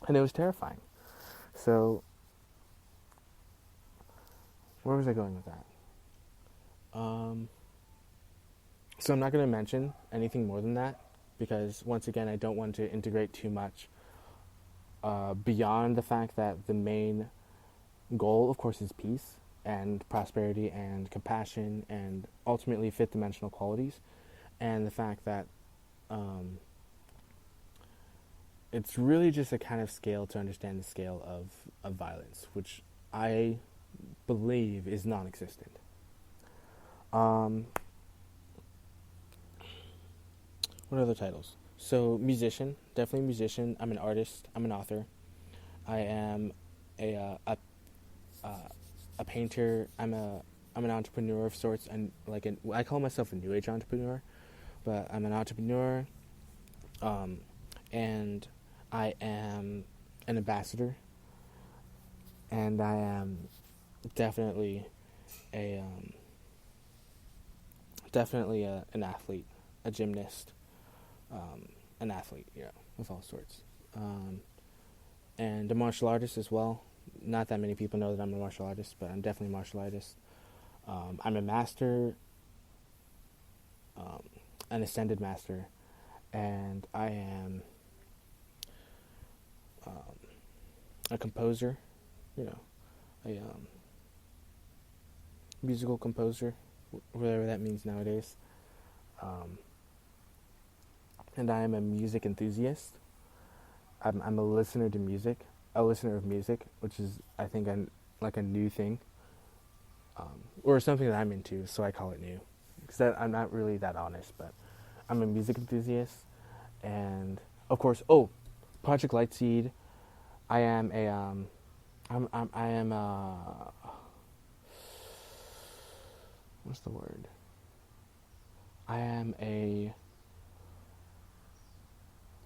and it was terrifying. So, where was I going with that? So I'm not going to mention anything more than that because, once again, I don't want to integrate too much beyond the fact that the main goal, of course, is peace and prosperity and compassion and ultimately fifth dimensional qualities, and the fact that it's really just a kind of scale to understand the scale of violence, which I believe is non-existent. What other titles? So musician, definitely musician. I'm an artist. I'm an author. I am a painter. I'm an entrepreneur of sorts, and I call myself a new age entrepreneur, but I'm an entrepreneur, and I am an ambassador, and I am definitely an athlete, a gymnast, an athlete, of all sorts, and a martial artist as well. Not that many people know that I'm a martial artist, but I'm definitely a martial artist. I'm a master, an ascended master, and I am a composer, a musical composer, whatever that means nowadays. And I am a music enthusiast. I'm a listener to music, which is, I think, a new thing, or something that I'm into, so I call it new, because I'm not really that honest, but I'm a music enthusiast, and of course, Project Lightseed. I am what's the word? I am a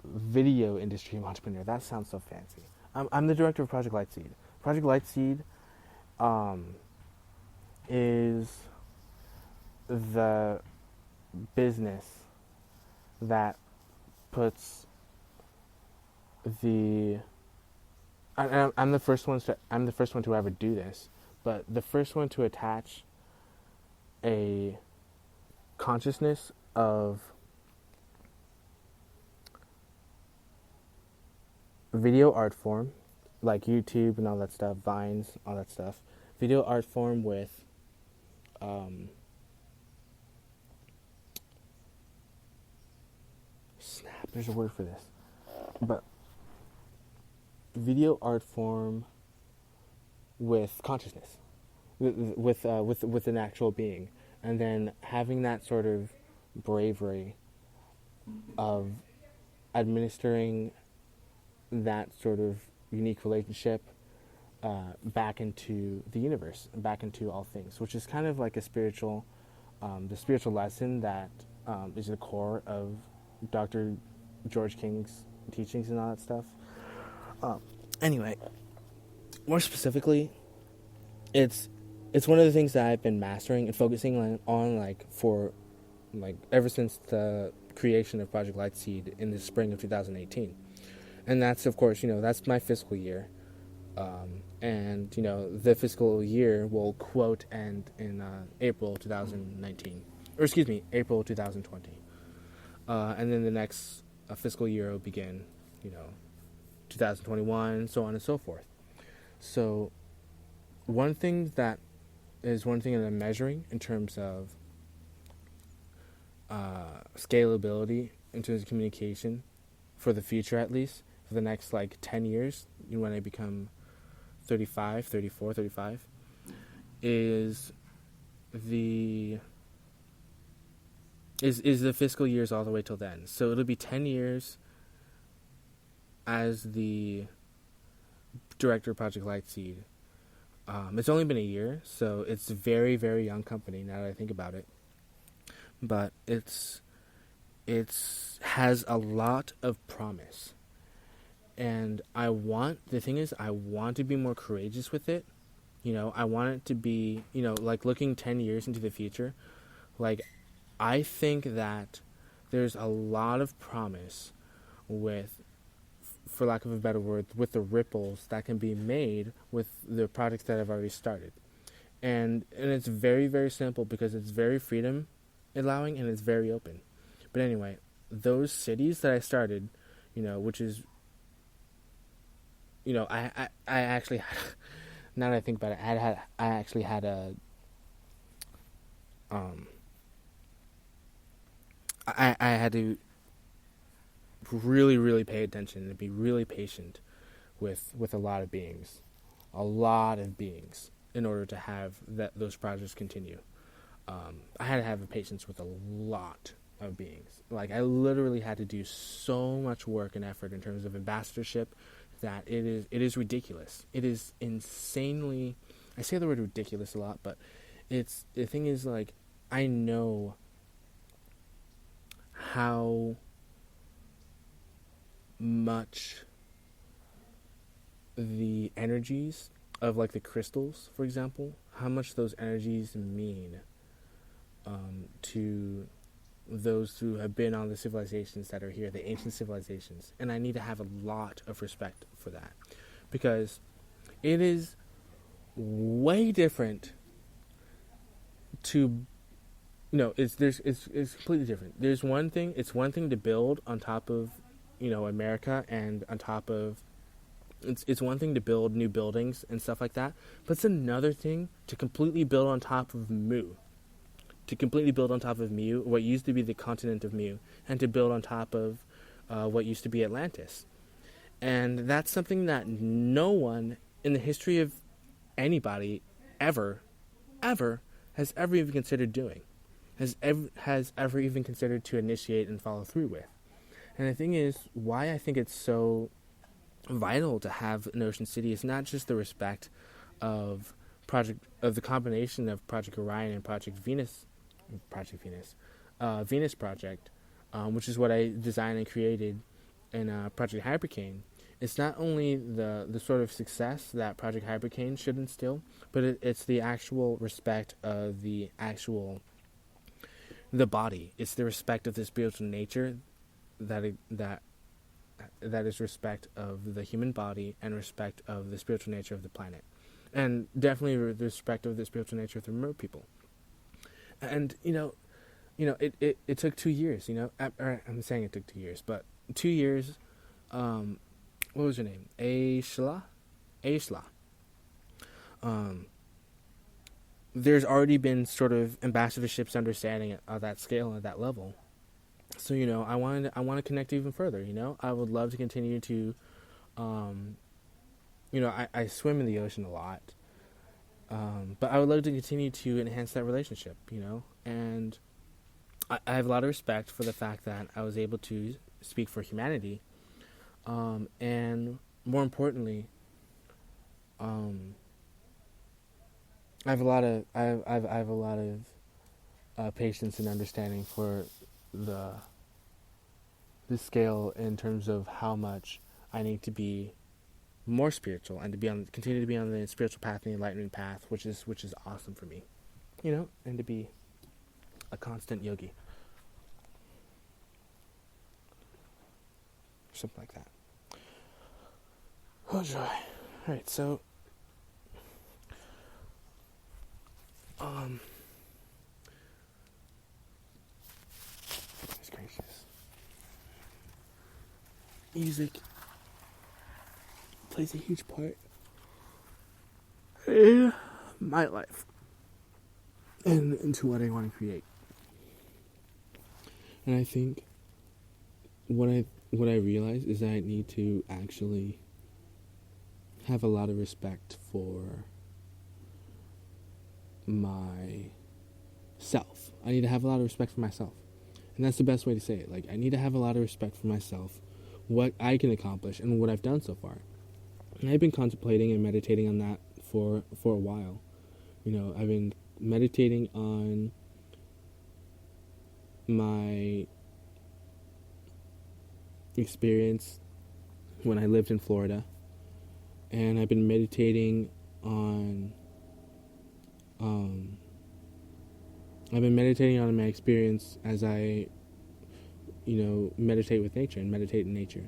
video industry entrepreneur. That sounds so fancy. I'm the director of Project Lightseed. Project Lightseed is the business that puts the I'm the first one to ever do this, but the first one to attach a consciousness of video art form, like YouTube and all that stuff, Vines, all that stuff. Video art form with snap. There's a word for this, but video art form with consciousness, with an actual being, and then having that sort of bravery of administering that sort of unique relationship back into the universe, back into all things, which is kind of like a spiritual, the spiritual lesson that is the core of Dr. George King's teachings and all that stuff. Anyway, more specifically, it's one of the things that I've been mastering and focusing on like for like ever since the creation of Project Lightseed in the spring of 2018. And that's, of course, that's my fiscal year. And, the fiscal year will quote end in April 2019. Or, excuse me, April 2020. And then the next fiscal year will begin, 2021, so on and so forth. So, one thing that I'm measuring in terms of scalability, in terms of communication, for the future at least, for the next 10 years, when I become 35, 34, 35, is the fiscal years all the way till then. So it'll be 10 years as the director of Project Lightseed. It's only been a year, so it's a very, very young company now that I think about it. But it's has a lot of promise. And I want to be more courageous with it. I want it to be, looking 10 years into the future. I think that there's a lot of promise with, for lack of a better word, with the ripples that can be made with the projects that I've already started. And it's very, very simple because it's very freedom allowing and it's very open. But anyway, those cities that I started, which is, I actually had, now that I think about it, I actually had a, I had to really, really pay attention and be really patient with a lot of beings, in order to have those projects continue. I had to have a patience with a lot of beings. I literally had to do so much work and effort in terms of ambassadorship that it is ridiculous. It is insanely, I say the word ridiculous a lot, but the thing is, I know how much the energies of the crystals, for example, how much those energies mean to those who have been on the civilizations that are here, the ancient civilizations. And I need to have a lot of respect for that, because it is way different to, it's completely different. It's one thing to build on top of, America, and on top of, it's one thing to build new buildings and stuff like that, but it's another thing to completely build on top of what used to be the continent of Mu, and to build on top of what used to be Atlantis. And that's something that no one in the history of anybody ever has ever even considered doing, has ever even considered to initiate and follow through with. And the thing is, why I think it's so vital to have an Ocean City is not just the respect of the combination of Project Orion and Venus Project, which is what I designed and created in Project Hypercane. It's not only the sort of success that Project Hypercane should instill, but it's the actual respect of the body. It's the respect of the spiritual nature that that is respect of the human body and respect of the spiritual nature of the planet, and definitely the respect of the spiritual nature of the remote people. And it took 2 years. I'm saying it took 2 years, but 2 years. What was her name? Aishla. There's already been sort of ambassadorships understanding at that scale and at that level. So I want to connect even further. I would love to continue to, I swim in the ocean a lot, but I would love to continue to enhance that relationship. And I have a lot of respect for the fact that I was able to speak for humanity, and more importantly, I have a lot of patience and understanding for the scale in terms of how much I need to be more spiritual and to continue to be on the spiritual path and the enlightening path, which is awesome for me, and to be a constant yogi, something like that. Oh joy! All right, so goodness gracious, music plays a huge part in my life and into what I want to create. And I think what I realize is that I need to actually have a lot of respect for myself. I need to have a lot of respect for myself. And that's the best way to say it. Like, I need to have a lot of respect for myself, what I can accomplish, and what I've done so far. And I've been contemplating and meditating on that for a while. I've been meditating on my experience when I lived in Florida. And I've been meditating on my experience as I meditate with nature and meditate in nature.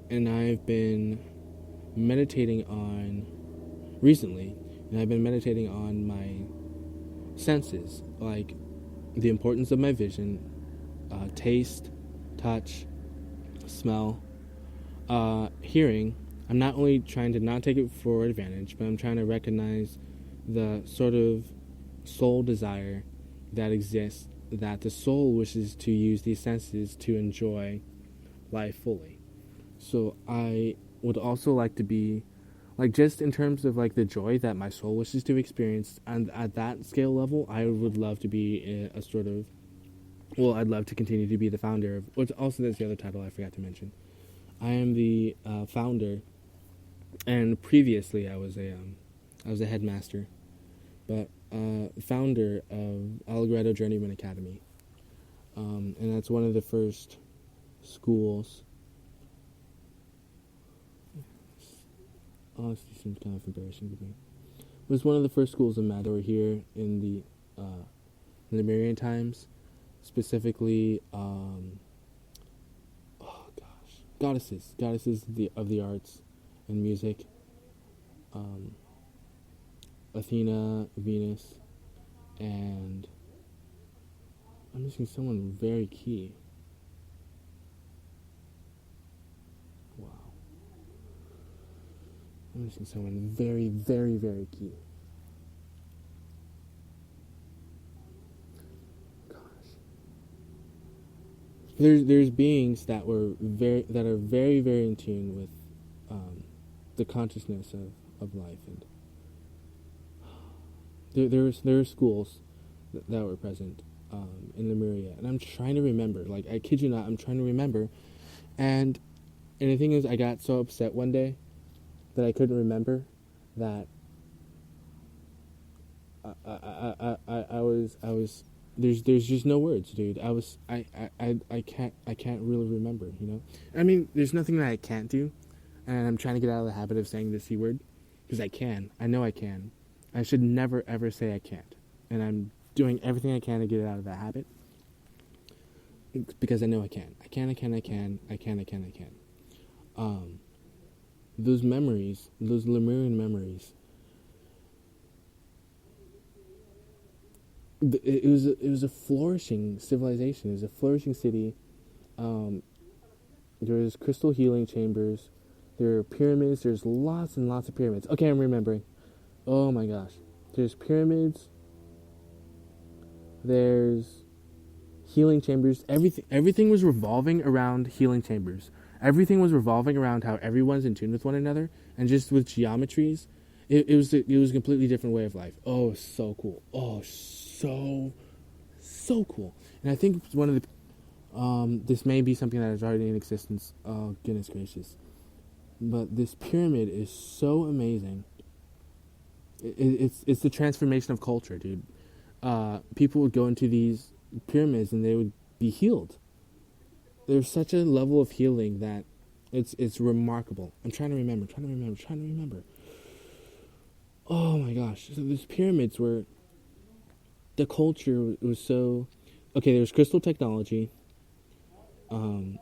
And I've been meditating on recently, and I've been meditating on my senses, like the importance of my vision, taste, touch, smell, hearing. I'm not only trying to not take it for advantage, but I'm trying to recognize the sort of soul desire that exists, that the soul wishes to use these senses to enjoy life fully. So I would also like to be, like, just in terms of like the joy that my soul wishes to experience, and at that scale level, I would love to be a sort of, I'd love to continue to be the founder of, which also there's the other title I forgot to mention. I am the founder, and previously I was a headmaster, but founder of Allegretto Journeyman Academy, and that's one of the first schools. Honestly, seems kind of embarrassing to me. It was one of the first schools of Mador here in the Lemurian times, specifically. Goddesses of the arts and music. Athena, Venus, and I'm missing someone very key. Wow. I'm missing someone very, very, very key. Gosh. There's beings that are very, very in tune with the consciousness of life, and there are schools that were present in Lemuria, and I'm trying to remember. Like, I kid you not, I'm trying to remember, and the thing is, I got so upset one day that I couldn't remember that I was there's just no words, dude. I can't really remember, I mean, there's nothing that I can't do, and I'm trying to get out of the habit of saying the C word, because I know I can. I should never ever say I can't, and I'm doing everything I can to get out of that habit. because I know I can. I can. Um, those memories, those Lemurian memories, it was a flourishing civilization. It was a flourishing city. Um, there's crystal healing chambers. There are pyramids. There's lots and lots of pyramids. Okay, I'm remembering. Oh my gosh. There's pyramids. There's healing chambers. Everything was revolving around healing chambers. Everything was revolving around how everyone's in tune with one another, and just with geometries, it was a completely different way of life. Oh, so cool. Oh, so cool. And I think one of the this may be something that is already in existence. Oh goodness gracious! But this pyramid is so amazing. It's the transformation of culture, dude. People would go into these pyramids and they would be healed. There's such a level of healing that it's remarkable. I'm trying to remember. Oh my gosh! So these pyramids were the culture was so okay. There was crystal technology, and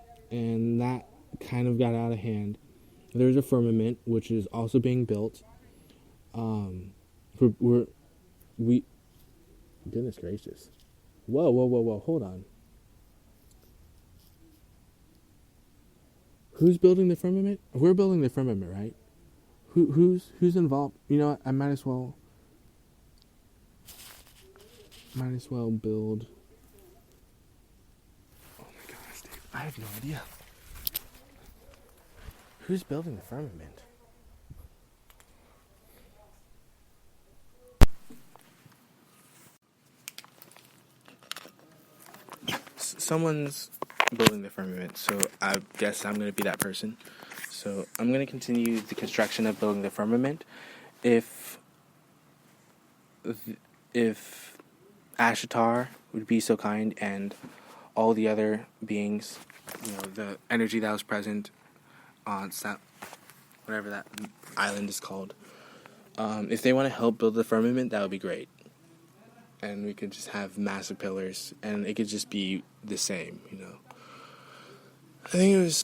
that kind of got out of hand. There's a firmament which is also being built. We goodness gracious. Whoa, hold on. Who's building the firmament? We're building the firmament, right? Who's involved? You know what? I might as well build. Oh my gosh, dude. I have no idea. Who's building the firmament? Someone's building the firmament, so I guess I'm going to be that person. So I'm going to continue the construction of building the firmament. If Ashitar would be so kind, and all the other beings, the energy that was present on whatever that island is called, if they want to help build the firmament, that would be great. And we could just have massive pillars, and it could just be the same, I think it was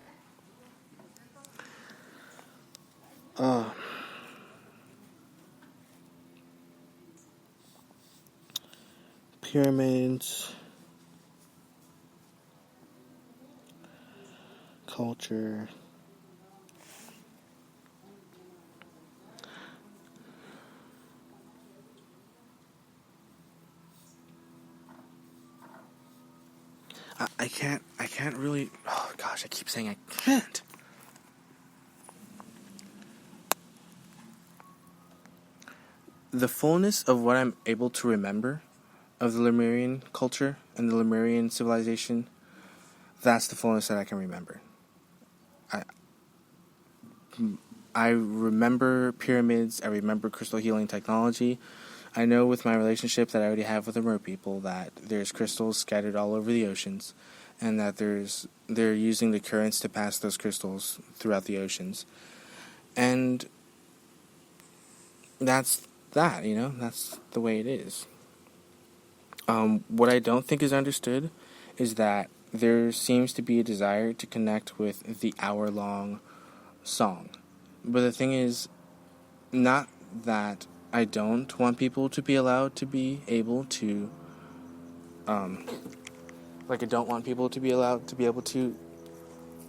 pyramids, culture. I can't really. Oh gosh, I keep saying I can't. The fullness of what I'm able to remember of the Lemurian culture and the Lemurian civilization, that's the fullness that I can remember. I remember pyramids, I remember crystal healing technology. I know with my relationship that I already have with the mer people that there's crystals scattered all over the oceans, and that they're using the currents to pass those crystals throughout the oceans. And that's that, that's the way it is. What I don't think is understood is that there seems to be a desire to connect with the hour-long song. But the thing is, not that I don't want people to be allowed to be able to, I don't want people to be allowed to be able to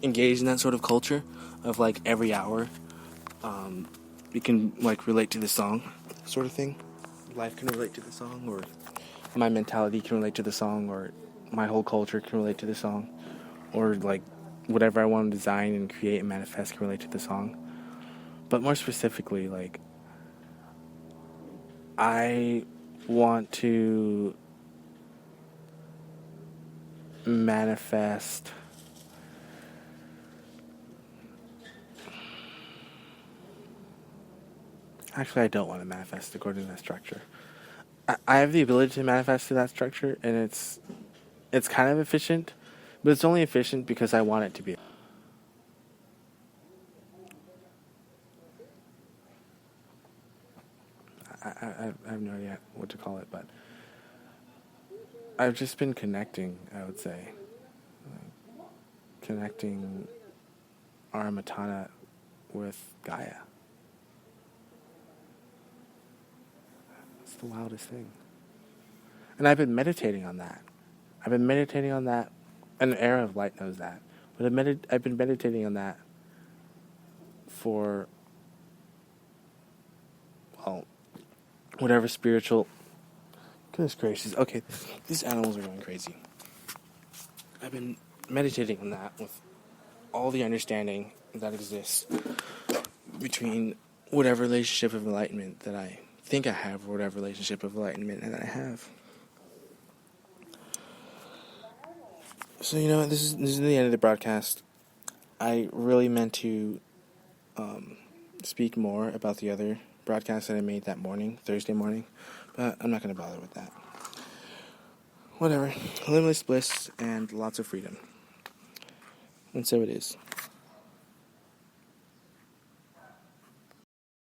engage in that sort of culture of, every hour, we can, relate to the song sort of thing. Life can relate to the song, or my mentality can relate to the song, or my whole culture can relate to the song, or, whatever I want to design and create and manifest can relate to the song. But more specifically, I want to manifest actually I don't want to manifest according to that structure. I have the ability to manifest to that structure, and it's kind of efficient, but it's only efficient because I want it to be. I have no idea what to call it, but I've just been connecting, I would say. connecting our Matana with Gaia. It's the wildest thing. And I've been meditating on that. And the era of light knows that. But I've been meditating on that for, well, whatever spiritual... Goodness gracious. Okay, these animals are going crazy. I've been meditating on that with all the understanding that exists between whatever relationship of enlightenment that I think I have, or whatever relationship of enlightenment that I have. So, you know, this is the end of the broadcast. I really meant to speak more about the other broadcast that I made that morning, Thursday morning, but I'm not going to bother with that. Whatever. Limitless bliss and lots of freedom. And so it is.